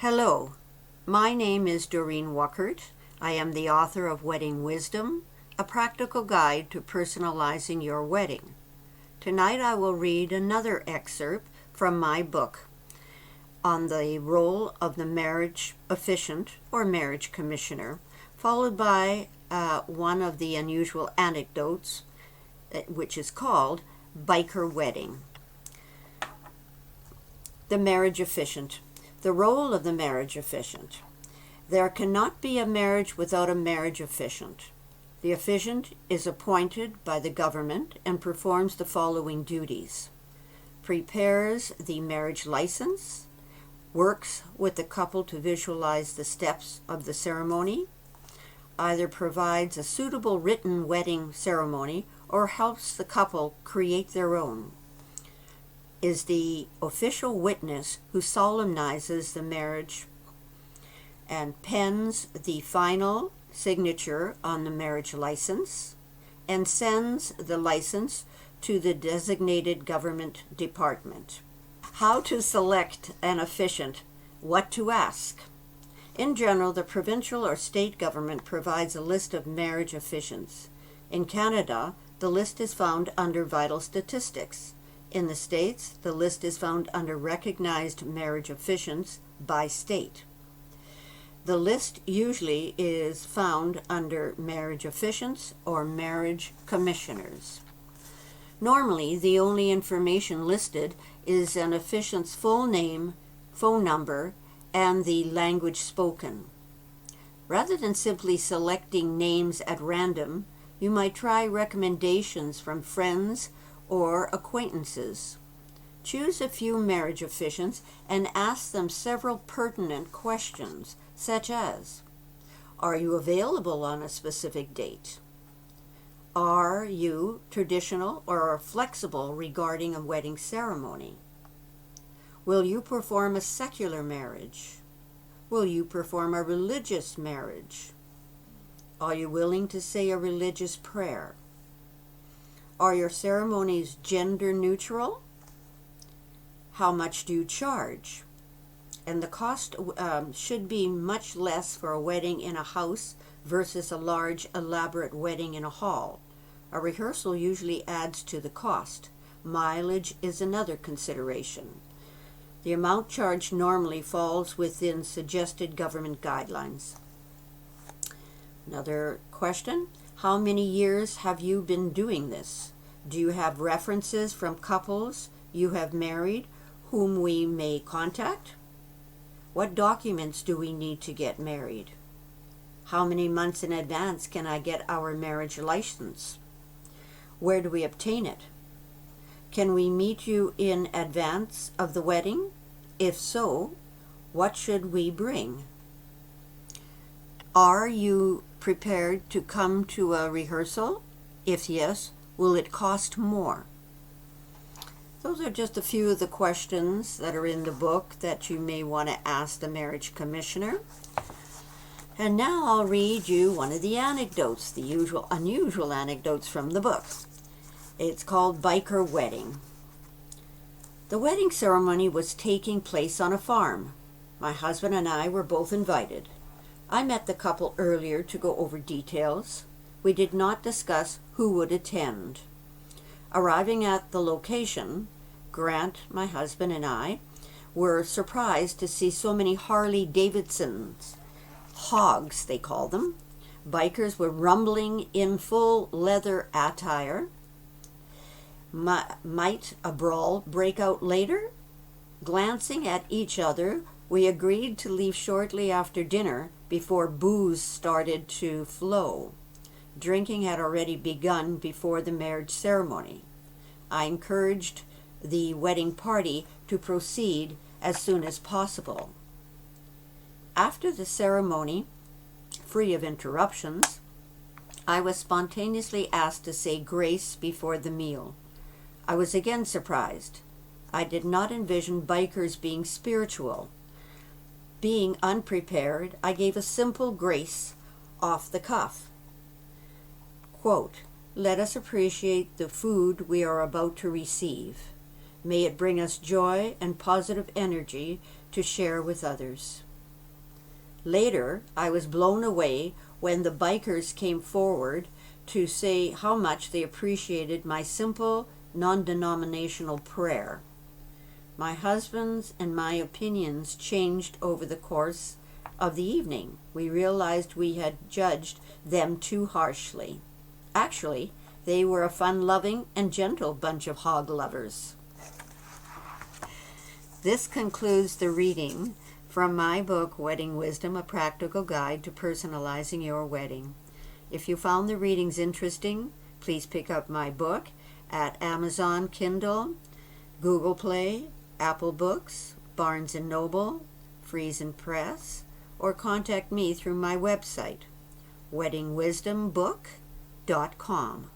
Hello, my name is Doreen Wuckert. I am the author of Wedding Wisdom, a practical guide to personalizing your wedding. Tonight I will read another excerpt from my book on the role of the marriage officiant or marriage commissioner, followed by one of the unusual anecdotes, which is called Biker Wedding. The marriage officiant. The role of the marriage officiant. There cannot be a marriage without a marriage officiant. The officiant is appointed by the government and performs the following duties: prepares the marriage license, works with the couple to visualize the steps of the ceremony, either provides a suitable written wedding ceremony or helps the couple create their own, is the official witness who solemnizes the marriage and pens the final signature on the marriage license and sends the license to the designated government department. How to select an officiant, what to ask. In general, the provincial or state government provides a list of marriage officiants. In Canada, the list is found under vital statistics. In the States, the list is found under recognized marriage officiants by state. The list usually is found under marriage officiants or marriage commissioners. Normally, the only information listed is an officiant's full name, phone number, and the language spoken. Rather than simply selecting names at random, you might try recommendations from friends or acquaintances. Choose a few marriage officiants and ask them several pertinent questions, such as: are you available on a specific date? Are you traditional or flexible regarding a wedding ceremony? Will you perform a secular marriage? Will you perform a religious marriage? Are you willing to say a religious prayer? Are your ceremonies gender neutral? How much do you charge? And the cost should be much less for a wedding in a house versus a large, elaborate wedding in a hall. A rehearsal usually adds to the cost. Mileage is another consideration. The amount charged normally falls within suggested government guidelines. Another question: how many years have you been doing this? Do you have references from couples you have married whom we may contact? What documents do we need to get married? How many months in advance can I get our marriage license? Where do we obtain it? Can we meet you in advance of the wedding? If so, what should we bring? Are you prepared to come to a rehearsal? If yes, will it cost more? Those are just a few of the questions that are in the book that you may want to ask the marriage commissioner. And now I'll read you one of the anecdotes, the unusual anecdotes from the book. It's called Biker Wedding. The wedding ceremony was taking place on a farm. My husband and I were both invited. I met the couple earlier to go over details. We did not discuss who would attend. Arriving at the location, Grant, my husband, and I were surprised to see so many Harley Davidsons, hogs they call them. Bikers were rumbling in full leather attire. Might a brawl break out later? Glancing at each other, we agreed to leave shortly after dinner before booze started to flow. Drinking had already begun before the marriage ceremony. I encouraged the wedding party to proceed as soon as possible. After the ceremony, free of interruptions, I was spontaneously asked to say grace before the meal. I was again surprised. I did not envision bikers being spiritual. Being unprepared, I gave a simple grace off the cuff. Quote, "Let us appreciate the food we are about to receive. May it bring us joy and positive energy to share with others." Later, I was blown away when the bikers came forward to say how much they appreciated my simple, non-denominational prayer. My husband's and my opinions changed over the course of the evening. We realized we had judged them too harshly. Actually, they were a fun-loving and gentle bunch of hog lovers. This concludes the reading from my book, Wedding Wisdom, A Practical Guide to Personalizing Your Wedding. If you found the readings interesting, please pick up my book at Amazon Kindle, Google Play, Apple Books, Barnes & Noble, Friesen Press, or contact me through my website, weddingwisdombook.com.